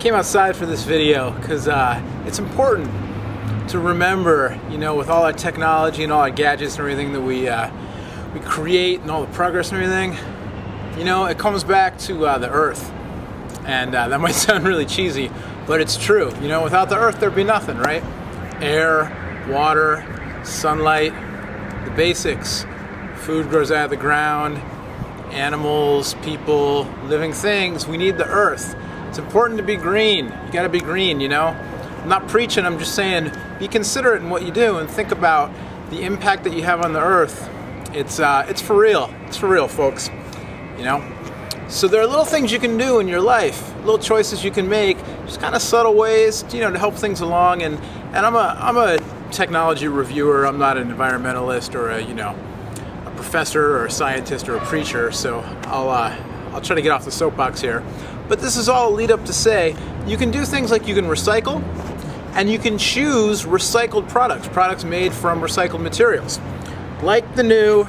came outside for this video because it's important to remember, you know, with all our technology and all our gadgets and everything that we create and all the progress and everything, you know, it comes back to the earth. And that might sound really cheesy, but it's true. You know, without the earth, there'd be nothing, right? Air, water, sunlight, the basics. Food grows out of the ground, animals, people, living things. We need the earth. It's important to be green. You gotta be green, you know? I'm not preaching, I'm just saying be considerate in what you do and think about the impact that you have on the earth. It's for real. It's for real, folks. You know? So there are little things you can do in your life, little choices you can make, just kind of subtle ways, you know, to help things along. And I'm a technology reviewer. I'm not an environmentalist or a, you know, a professor or a scientist or a preacher. So I'll try to get off the soapbox here. But this is all a lead up to say you can do things like you can recycle, and you can choose recycled products made from recycled materials, like the new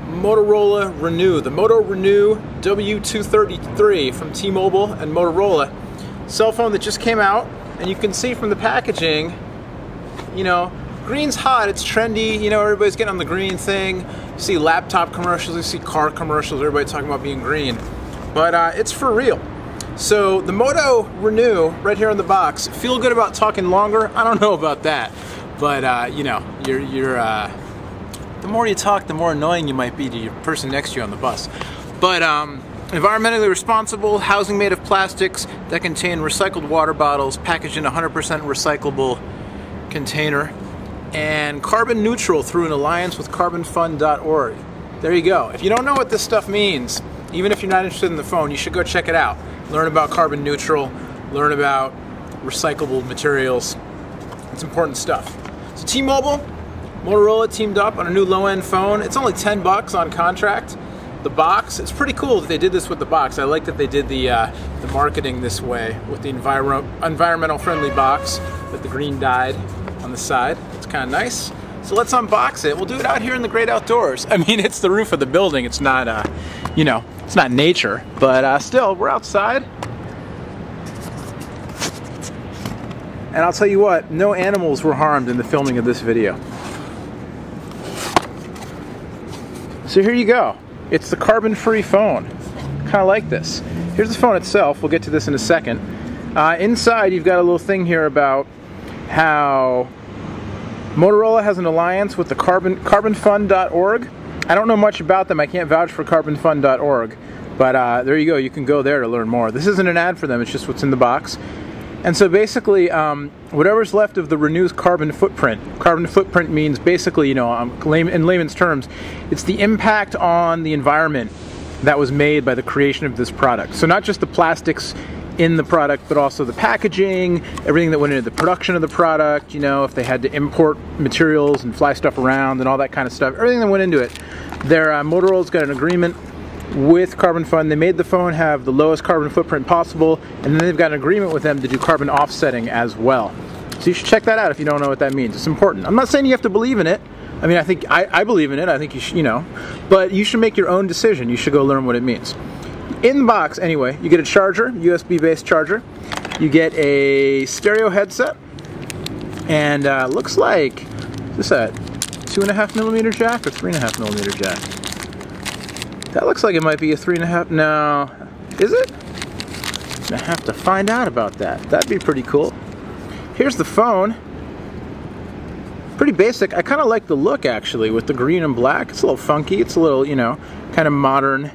Motorola Renew, the MOTO RENEW w233 from T-Mobile and Motorola. Cell phone that just came out, and you can see from the packaging, you know, green's hot, it's trendy, you know, everybody's getting on the green thing. You see laptop commercials, you see car commercials, everybody talking about being green. But it's for real. So the MOTO RENEW, right here on the box, feel good about talking longer? I don't know about that. But you know, the more you talk, the more annoying you might be to your person next to you on the bus. But environmentally responsible, housing made of plastics that contain recycled water bottles, packaged in a 100% recyclable container, and carbon neutral through an alliance with carbonfund.org. There you go. If you don't know what this stuff means, even if you're not interested in the phone, you should go check it out. Learn about carbon neutral, learn about recyclable materials. It's important stuff. So T-Mobile, Motorola teamed up on a new low-end phone. It's only 10 bucks on contract. The box, it's pretty cool that they did this with the box. I like that they did the marketing this way with the environmental friendly box with the green dyed on the side. It's kind of nice. So let's unbox it. We'll do it out here in the great outdoors. I mean, it's the roof of the building. It's not, you know, it's not nature, but still, we're outside. And I'll tell you what, no animals were harmed in the filming of this video. So here you go. It's the carbon-free phone. Kind of like this. Here's the phone itself. We'll get to this in a second. Inside, you've got a little thing here about how Motorola has an alliance with the carbonfund.org. I don't know much about them. I can't vouch for carbonfund.org. But there you go. You can go there to learn more. This isn't an ad for them. It's just what's in the box. And so basically, whatever's left of the Renew's carbon footprint. Carbon footprint means basically, you know, in layman's terms, it's the impact on the environment that was made by the creation of this product. So not just the plastics in the product, but also the packaging, everything that went into the production of the product, you know, if they had to import materials and fly stuff around and all that kind of stuff, everything that went into it. Motorola's got an agreement with Carbon Fund. They made the phone have the lowest carbon footprint possible, and then they've got an agreement with them to do carbon offsetting as well. So you should check that out if you don't know what that means. It's important. I'm not saying you have to believe in it. I mean, I believe in it. I think you should, you know, but you should make your own decision. You should go learn what it means. In the box, anyway, you get a charger, USB-based charger. You get a stereo headset, and looks like, is this a 2.5mm jack or 3.5mm jack? That looks like it might be a 3.5. No, is it? I'm gonna have to find out about that. That'd be pretty cool. Here's the phone. Pretty basic. I kind of like the look actually with the green and black. It's a little funky. It's a little, you know, kind of modern,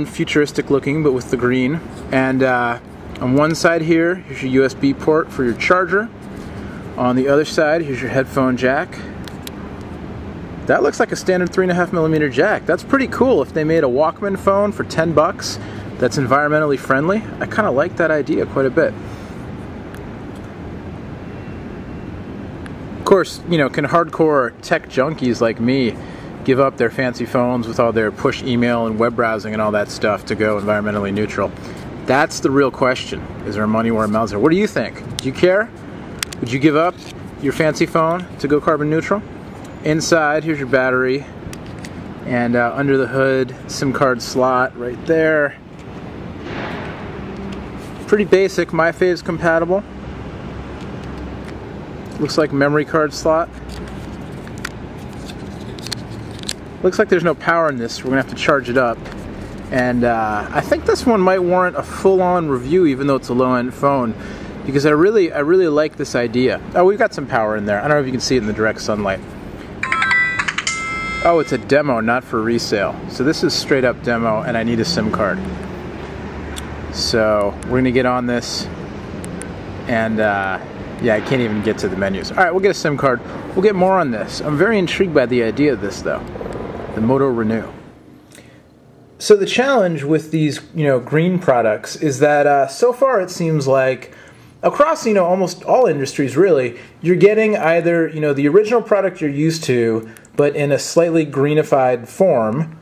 futuristic looking, but with the green. And on one side here, here's your USB port for your charger. On the other side, here's your headphone jack. That looks like a standard 3.5mm jack. That's pretty cool if they made a Walkman phone for 10 bucks that's environmentally friendly. I kind of like that idea quite a bit. Of course, you know, can hardcore tech junkies like me give up their fancy phones with all their push email and web browsing and all that stuff to go environmentally neutral? That's the real question. Is there money where our mouths are? What do you think? Do you care? Would you give up your fancy phone to go carbon neutral? Inside, here's your battery, and under the hood, SIM card slot right there. Pretty basic, MyFaves compatible. Looks like memory card slot. Looks like there's no power in this, so we're gonna have to charge it up. And I think this one might warrant a full-on review, even though it's a low-end phone, because I really like this idea. Oh, we've got some power in there. I don't know if you can see it in the direct sunlight. Oh, it's a demo, not for resale. So this is straight up demo, and I need a SIM card. So we're gonna get on this, and yeah, I can't even get to the menus. All right, we'll get a SIM card. We'll get more on this. I'm very intrigued by the idea of this, though. The MOTO RENEW. So the challenge with these, green products is that so far it seems like across, almost all industries really, you're getting either, the original product you're used to, but in a slightly greenified form,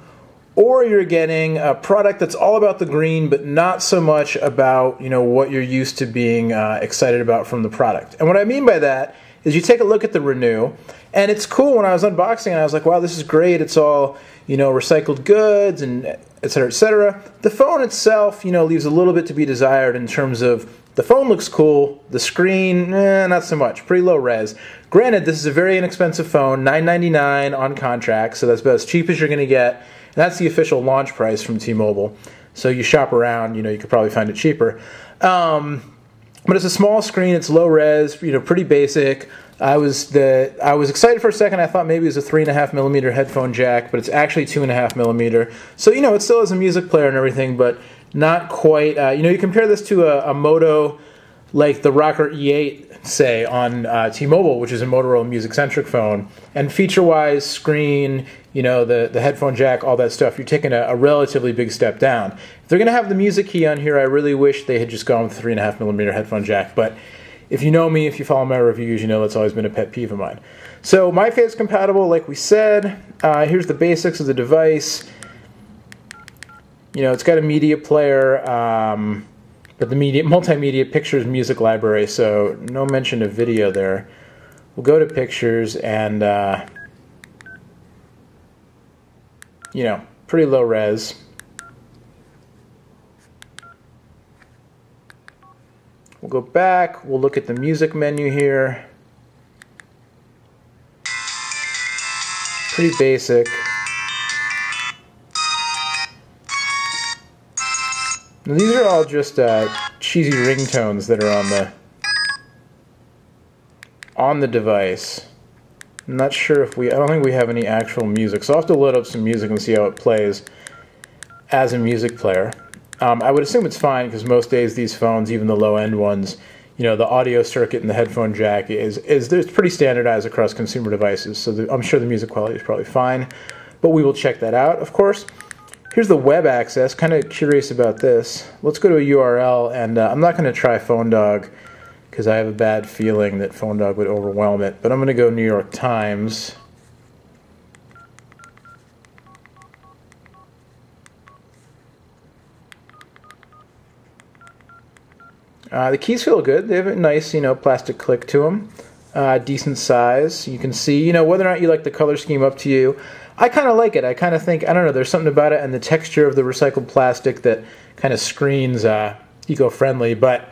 or you're getting a product that's all about the green, but not so much about, what you're used to being excited about from the product. And what I mean by that is you take a look at the Renew, and it's cool. When I was unboxing it, I was like, wow, this is great. It's all, recycled goods and et cetera, et cetera. The phone itself, leaves a little bit to be desired in terms of the phone looks cool, the screen, not so much, pretty low res. Granted, this is a very inexpensive phone, $999 on contract, so that's about as cheap as you're gonna get. And that's the official launch price from T-Mobile. So you shop around, you could probably find it cheaper. But it's a small screen, it's low res, pretty basic. I was excited for a second. I thought maybe it was a 3.5mm headphone jack, but it's actually 2.5mm. So it still has a music player and everything, but not quite. You compare this to a Moto, like the Rocker E8, say on T-Mobile, which is a Motorola music-centric phone, and feature-wise, screen, the headphone jack, all that stuff, you're taking a relatively big step down. If they're going to have the music key on here, I really wish they had just gone with the 3.5mm headphone jack, but if you know me, if you follow my reviews, that's always been a pet peeve of mine. So MyFaves compatible, like we said. Here's the basics of the device. It's got a media player, but the multimedia pictures music library, so no mention of video there. We'll go to pictures and, pretty low res. We'll go back, we'll look at the music menu here. Pretty basic. Now, these are all just cheesy ringtones that are on the device. I'm not sure if I don't think we have any actual music, so I'll have to load up some music and see how it plays as a music player. I would assume it's fine because most days these phones, even the low-end ones, the audio circuit and the headphone jack it's pretty standardized across consumer devices, so I'm sure the music quality is probably fine, but we will check that out, of course. Here's the web access. Kind of curious about this. Let's go to a URL, and I'm not going to try PhoneDog because I have a bad feeling that PhoneDog would overwhelm it, but I'm going to go New York Times. The keys feel good. They have a nice, plastic click to them. Decent size. You can see, whether or not you like the color scheme, up to you. I kind of like it. I kind of think, I don't know, there's something about it and the texture of the recycled plastic that kind of screens eco-friendly. But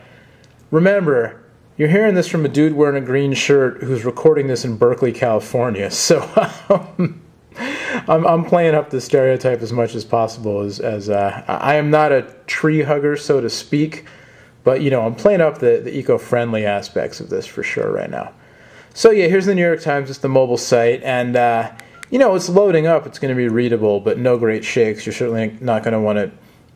remember, you're hearing this from a dude wearing a green shirt who's recording this in Berkeley, California. So I'm playing up the stereotype as much as possible. As I am not a tree hugger, so to speak. But, I'm playing up the eco-friendly aspects of this for sure right now. So, yeah, here's the New York Times. It's the mobile site. And, it's loading up. It's going to be readable, but no great shakes. You're certainly not going to want to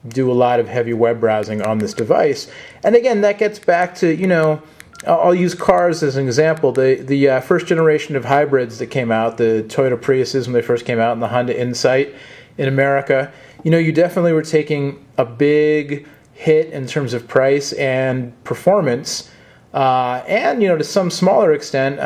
do a lot of heavy web browsing on this device. And, again, that gets back to, I'll use cars as an example. The first generation of hybrids that came out, the Toyota Priuses when they first came out, and the Honda Insight in America, you definitely were taking a big hit in terms of price and performance, and to some smaller extent,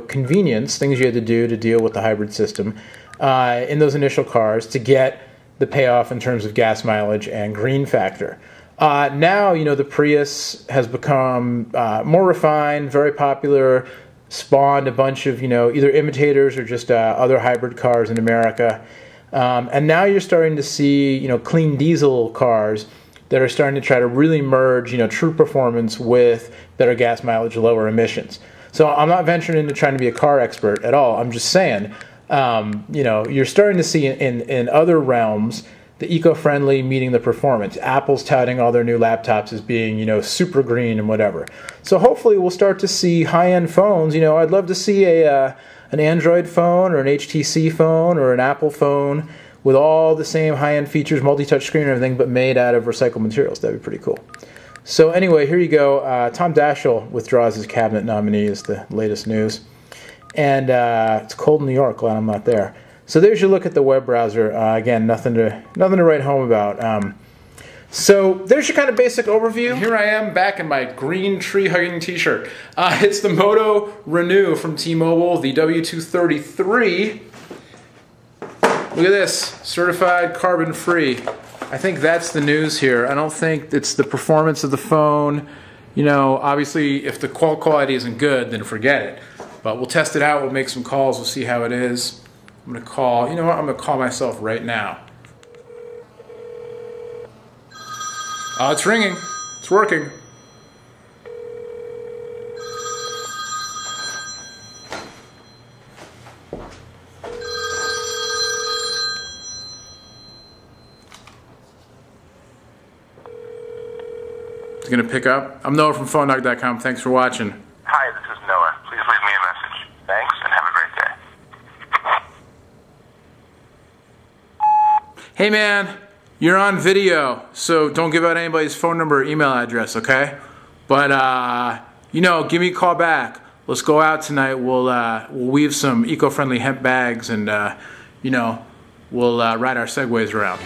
convenience, things you had to do to deal with the hybrid system in those initial cars to get the payoff in terms of gas mileage and green factor. Now, the Prius has become more refined, very popular, spawned a bunch of, either imitators or just other hybrid cars in America. And now you're starting to see, clean diesel cars that are starting to try to really merge, true performance with better gas mileage, lower emissions. So I'm not venturing into trying to be a car expert at all. I'm just saying, you're starting to see in other realms the eco-friendly meeting the performance. Apple's touting all their new laptops as being, super green and whatever. So hopefully we'll start to see high-end phones. I'd love to see an Android phone or an HTC phone or an Apple phone with all the same high-end features, multi-touch screen and everything, but made out of recycled materials. That'd be pretty cool. So anyway, here you go. Tom Daschle withdraws his cabinet nominee is the latest news. And it's cold in New York. Glad I'm not there. So there's your look at the web browser. Again, nothing to write home about. So there's your kind of basic overview. Here I am back in my green tree-hugging t-shirt. It's the MOTO RENEW from T-Mobile, the W233. Look at this, certified carbon-free. I think that's the news here. I don't think it's the performance of the phone. Obviously, if the call quality isn't good, then forget it. But we'll test it out. We'll make some calls. We'll see how it is. I'm going to call. You know what? I'm going to call myself right now. Oh, it's ringing. It's working. It's going to pick up. I'm Noah from PhoneDog.com. Thanks for watching. Hi, this is Noah. Please leave me a message. Thanks, and have a great day. Hey man, you're on video, so don't give out anybody's phone number or email address, okay? But, give me a call back. Let's go out tonight. We'll weave some eco-friendly hemp bags and, we'll ride our Segways around.